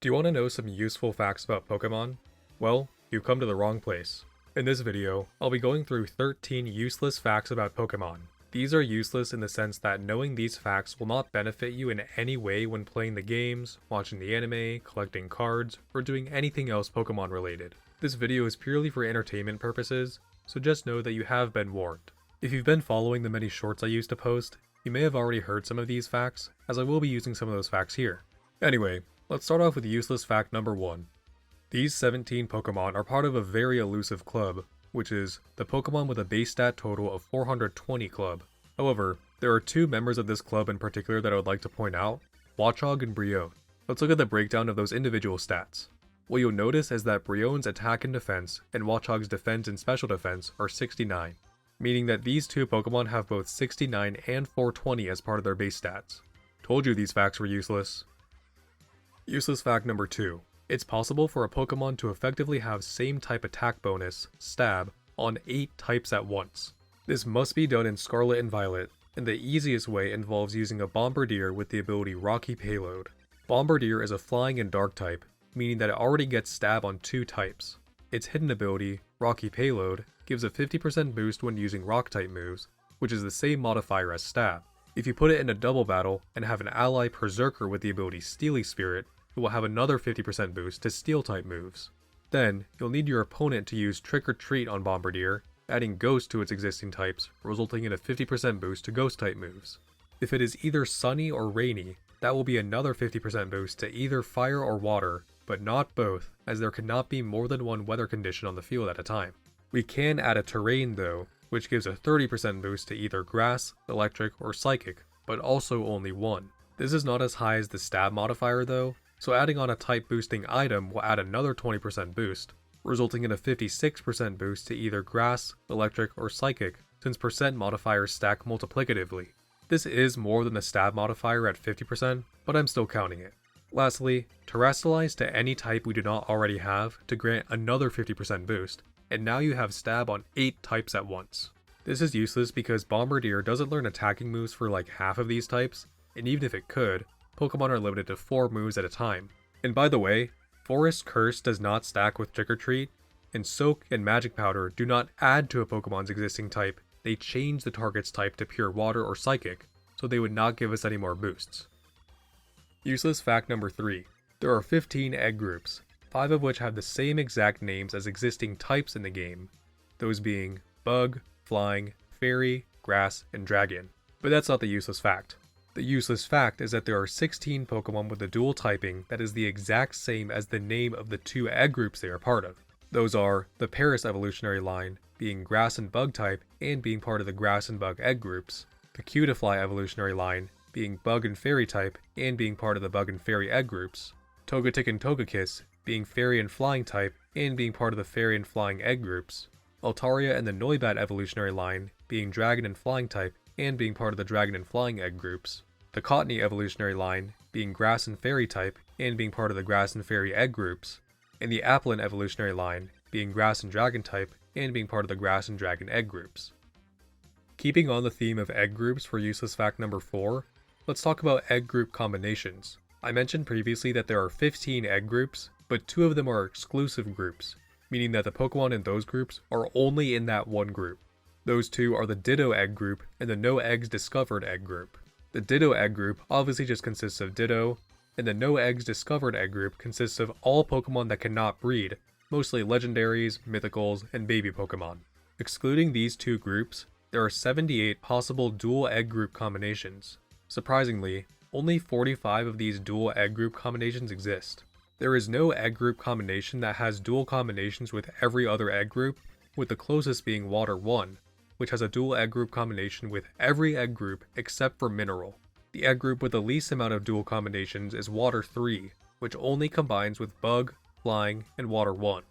Do you want to know some useful facts about Pokémon? Well, you've come to the wrong place. In this video, I'll be going through 13 useless facts about Pokémon. These are useless in the sense that knowing these facts will not benefit you in any way when playing the games, watching the anime, collecting cards, or doing anything else Pokémon related. This video is purely for entertainment purposes, so just know that you have been warned. If you've been following the many shorts I used to post, you may have already heard some of these facts, as I will be using some of those facts here. Anyway, let's start off with useless fact number 1. These 17 Pokemon are part of a very elusive club, which is the Pokemon with a base stat total of 420 club. However, there are two members of this club in particular that I would like to point out, Watchog and Brion. Let's look at the breakdown of those individual stats. What you'll notice is that Brion's attack and defense, and Watchog's defense and special defense are 69, meaning that these two Pokemon have both 69 and 420 as part of their base stats. Told you these facts were useless. Useless fact number 2. It's possible for a Pokemon to effectively have same type attack bonus, stab, on 8 types at once. This must be done in Scarlet and Violet, and the easiest way involves using a Bombardier with the ability Rocky Payload. Bombardier is a flying and dark type, meaning that it already gets stab on 2 types. Its hidden ability, Rocky Payload, gives a 50% boost when using rock type moves, which is the same modifier as stab. If you put it in a double battle and have an ally Berserker with the ability Steely Spirit, it will have another 50% boost to steel type moves. Then, you'll need your opponent to use Trick or Treat on Bombardier, adding Ghost to its existing types, resulting in a 50% boost to Ghost type moves. If it is either Sunny or Rainy, that will be another 50% boost to either Fire or Water, but not both, as there cannot be more than one weather condition on the field at a time. We can add a Terrain though, which gives a 30% boost to either Grass, Electric, or Psychic, but also only one. This is not as high as the Stab modifier though, so adding on a type boosting item will add another 20% boost, resulting in a 56% boost to either Grass, Electric, or Psychic, since percent modifiers stack multiplicatively. This is more than the Stab modifier at 50%, but I'm still counting it. Lastly, Terastallize to any type we do not already have to grant another 50% boost, and now you have Stab on 8 types at once. This is useless because Bombardier doesn't learn attacking moves for like half of these types, and even if it could, Pokemon are limited to 4 moves at a time. And by the way, Forest Curse does not stack with Trick or Treat, and Soak and Magic Powder do not add to a Pokemon's existing type, they change the target's type to pure Water or Psychic, so they would not give us any more boosts. Useless fact number 3. There are 15 egg groups, 5 of which have the same exact names as existing types in the game, those being Bug, Flying, Fairy, Grass, and Dragon. But that's not the useless fact. The useless fact is that there are 16 Pokemon with a dual typing that is the exact same as the name of the 2 egg groups they are part of. Those are the Paris evolutionary line, being Grass and Bug type and being part of the Grass and Bug egg groups, the Cutiefly evolutionary line, being Bug and Fairy type and being part of the Bug and Fairy egg groups, Togetic and Togekiss, being Fairy and Flying type and being part of the Fairy and Flying egg groups, Altaria and the Noibat evolutionary line, being Dragon and Flying type and being part of the Dragon and Flying egg groups, the Cottony evolutionary line, being Grass and Fairy type and being part of the Grass and Fairy egg groups, and the Applin evolutionary line, being Grass and Dragon type and being part of the Grass and Dragon egg groups. Keeping on the theme of egg groups for useless fact number 4, let's talk about egg group combinations. I mentioned previously that there are 15 egg groups, but 2 of them are exclusive groups, meaning that the Pokemon in those groups are only in that one group. Those 2 are the Ditto egg group and the No Eggs Discovered egg group. The Ditto egg group obviously just consists of Ditto, and the No Eggs Discovered egg group consists of all Pokemon that cannot breed, mostly legendaries, mythicals, and baby Pokemon. Excluding these 2 groups, there are 78 possible dual egg group combinations. Surprisingly, only 45 of these dual egg group combinations exist. There is no egg group combination that has dual combinations with every other egg group, with the closest being Water 1, which has a dual egg group combination with every egg group except for Mineral. The egg group with the least amount of dual combinations is Water 3, which only combines with Bug, Flying, and Water 1.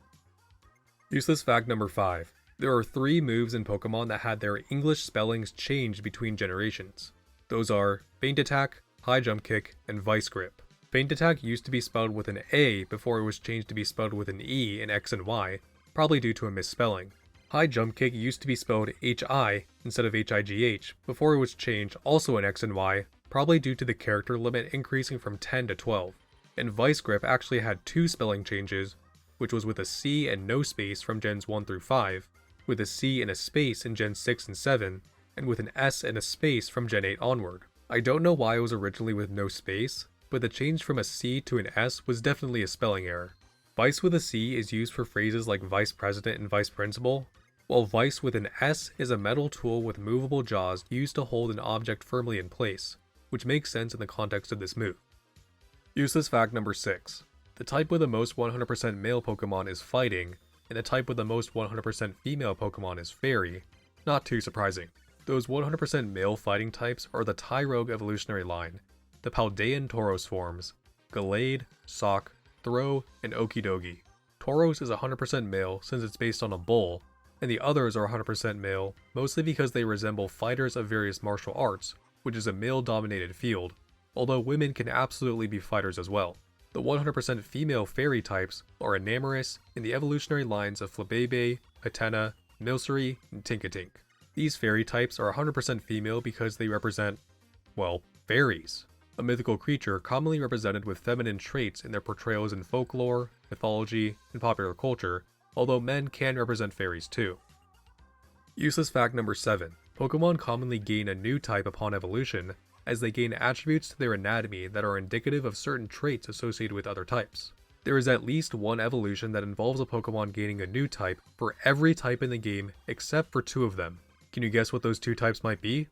Useless fact number 5. There are 3 moves in Pokemon that had their English spellings changed between generations. Those are Feint Attack, High Jump Kick, and Vice Grip. Feint Attack used to be spelled with an A before it was changed to be spelled with an E in X and Y, probably due to a misspelling. High Jump Kick used to be spelled H-I instead of H-I-G-H before it was changed also in X and Y, probably due to the character limit increasing from 10 to 12. and Vice Grip actually had 2 spelling changes, which was with a C and no space from Gens 1 through 5, with a C and a space in Gen 6 and 7, and with an S and a space from Gen 8 onward. I don't know why it was originally with no space, but the change from a C to an S was definitely a spelling error. Vice with a C is used for phrases like Vice President and Vice Principal, while Vice with an S is a metal tool with movable jaws used to hold an object firmly in place, which makes sense in the context of this move. Useless fact number 6. The type with the most 100% male Pokemon is Fighting, and the type with the most 100% female Pokemon is Fairy. Not too surprising. Those 100% male fighting types are the Tyrogue evolutionary line, the Paldean Tauros forms, Gallade, Sock, Throw, and Okidogi. Tauros is 100% male since it's based on a bull, and the others are 100% male mostly because they resemble fighters of various martial arts, which is a male-dominated field, although women can absolutely be fighters as well. The 100% female fairy types are Enamorus in the evolutionary lines of Flabebe, Hatena, Milcery, and Tinkatink. These fairy types are 100% female because they represent, well, fairies, a mythical creature commonly represented with feminine traits in their portrayals in folklore, mythology, and popular culture, although men can represent fairies too. Useless fact number 7. Pokemon commonly gain a new type upon evolution, as they gain attributes to their anatomy that are indicative of certain traits associated with other types. There is at least one evolution that involves a Pokemon gaining a new type for every type in the game except for 2 of them. Can you guess what those 2 types might be?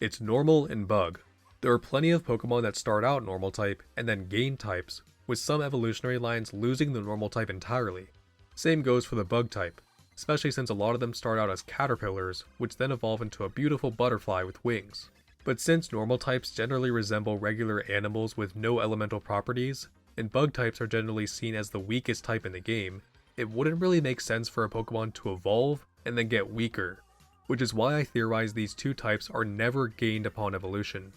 It's Normal and Bug. There are plenty of Pokemon that start out Normal type and then gain types, with some evolutionary lines losing the Normal type entirely. Same goes for the Bug type, especially since a lot of them start out as caterpillars, which then evolve into a beautiful butterfly with wings. But since Normal types generally resemble regular animals with no elemental properties, and Bug types are generally seen as the weakest type in the game, it wouldn't really make sense for a Pokemon to evolve and then get weaker, which is why I theorize these 2 types are never gained upon evolution.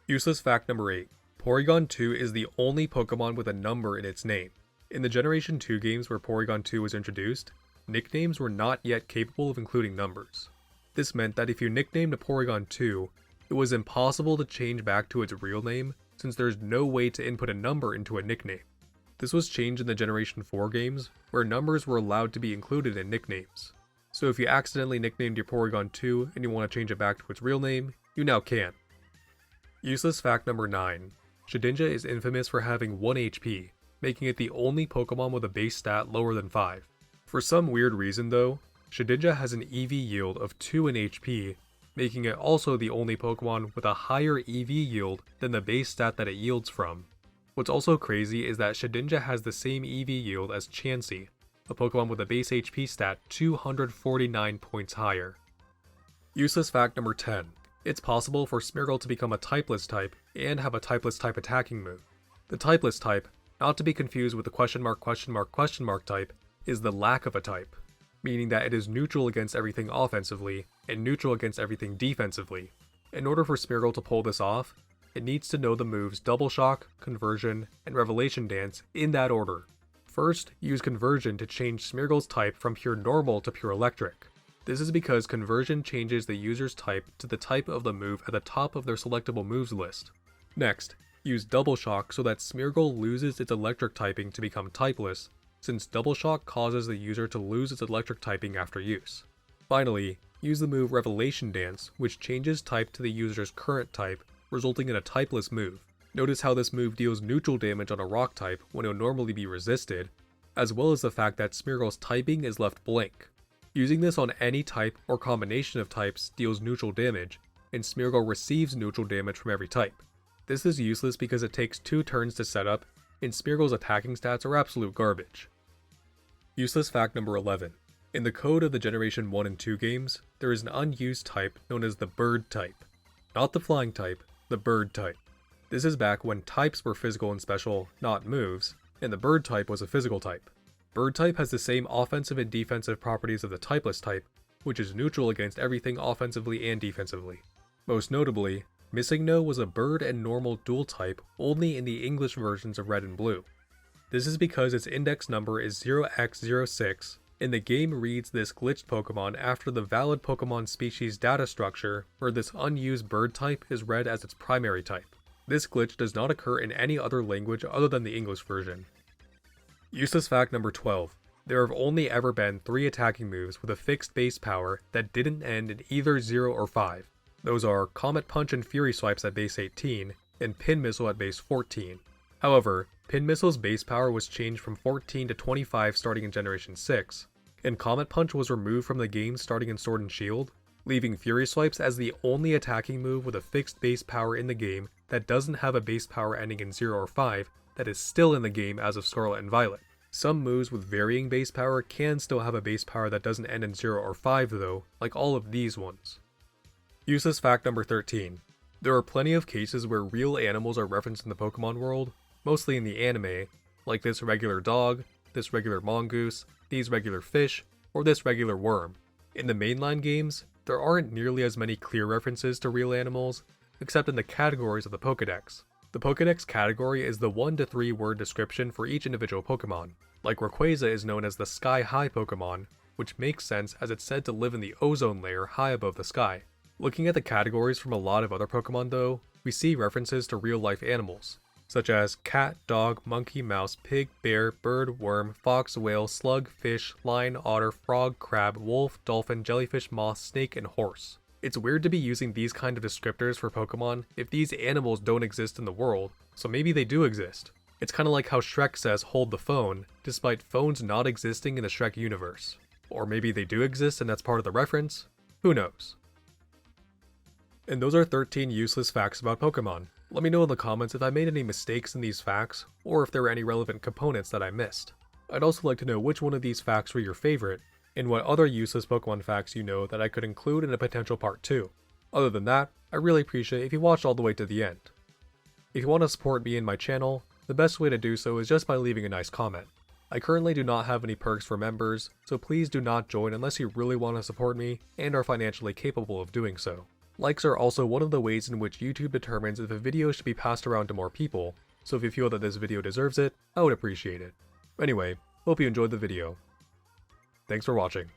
Useless fact number 8. Porygon 2 is the only Pokemon with a number in its name. In the Generation 2 games where Porygon 2 was introduced, nicknames were not yet capable of including numbers. This meant that if you nicknamed a Porygon 2, it was impossible to change back to its real name since there's no way to input a number into a nickname. This was changed in the Generation 4 games, where numbers were allowed to be included in nicknames. So if you accidentally nicknamed your Porygon 2 and you want to change it back to its real name, you now can. Useless fact number 9. Shedinja is infamous for having 1 HP, making it the only Pokemon with a base stat lower than 5. For some weird reason though, Shedinja has an EV yield of 2 in HP, making it also the only Pokemon with a higher EV yield than the base stat that it yields from. What's also crazy is that Shedinja has the same EV yield as Chansey, a Pokemon with a base HP stat 249 points higher. Useless fact number 10. It's possible for Smeargle to become a typeless type and have a typeless type attacking move. The typeless type, not to be confused with the question mark type, is the lack of a type, meaning that it is neutral against everything offensively and neutral against everything defensively. In order for Smeargle to pull this off, it needs to know the moves Double Shock, Conversion, and Revelation Dance in that order. First, use Conversion to change Smeargle's type from pure normal to pure electric. This is because Conversion changes the user's type to the type of the move at the top of their selectable moves list. Next, use Double Shock so that Smeargle loses its electric typing to become typeless, since Double Shock causes the user to lose its electric typing after use. Finally, use the move Revelation Dance, which changes type to the user's current type, resulting in a typeless move. Notice how this move deals neutral damage on a rock type when it would normally be resisted, as well as the fact that Smeargle's typing is left blank. Using this on any type or combination of types deals neutral damage, and Smeargle receives neutral damage from every type. This is useless because it takes 2 turns to set up, and Smeargle's attacking stats are absolute garbage. Useless fact number 11. In the code of the Generation 1 and 2 games, there is an unused type known as the Bird type. Not the Flying type, the Bird type. This is back when types were physical and special, not moves, and the Bird type was a physical type. Bird type has the same offensive and defensive properties of the typeless type, which is neutral against everything offensively and defensively. Most notably, Missing No was a bird and normal dual type only in the English versions of Red and Blue. This is because its index number is 0x06, and the game reads this glitched Pokemon after the valid Pokemon species data structure, where this unused bird type is read as its primary type. This glitch does not occur in any other language other than the English version. Useless fact number 12. There have only ever been 3 attacking moves with a fixed base power that didn't end in either 0 or 5. Those are Comet Punch and Fury Swipes at base 18, and Pin Missile at base 14. However, Pin Missile's base power was changed from 14 to 25 starting in Generation 6, and Comet Punch was removed from the game starting in Sword and Shield, leaving Fury Swipes as the only attacking move with a fixed base power in the game that doesn't have a base power ending in 0 or 5 that is still in the game as of Scarlet and Violet. Some moves with varying base power can still have a base power that doesn't end in 0 or 5 though, like all of these ones. Useless fact number 13. There are plenty of cases where real animals are referenced in the Pokemon world, mostly in the anime, like this regular dog, this regular mongoose, these regular fish, or this regular worm. In the mainline games, there aren't nearly as many clear references to real animals, except in the categories of the Pokédex. The Pokédex category is the 1 to 3 word description for each individual Pokemon. Like Rayquaza is known as the Sky High Pokemon, which makes sense as it's said to live in the ozone layer high above the sky. Looking at the categories from a lot of other Pokemon though, we see references to real life animals, such as cat, dog, monkey, mouse, pig, bear, bird, worm, fox, whale, slug, fish, lion, otter, frog, crab, wolf, dolphin, jellyfish, moth, snake, and horse. It's weird to be using these kind of descriptors for Pokemon if these animals don't exist in the world, so maybe they do exist. It's kinda like how Shrek says hold the phone, despite phones not existing in the Shrek universe. Or maybe they do exist and that's part of the reference? Who knows? And those are 13 useless facts about Pokemon. Let me know in the comments if I made any mistakes in these facts, or if there were any relevant components that I missed. I'd also like to know which one of these facts were your favorite, and what other useless Pokemon facts you know that I could include in a potential part 2. Other than that, I really appreciate if you watched all the way to the end. If you want to support me and my channel, the best way to do so is just by leaving a nice comment. I currently do not have any perks for members, so please do not join unless you really want to support me and are financially capable of doing so. Likes are also one of the ways in which YouTube determines if a video should be passed around to more people, so if you feel that this video deserves it, I would appreciate it. Anyway, hope you enjoyed the video. Thanks for watching.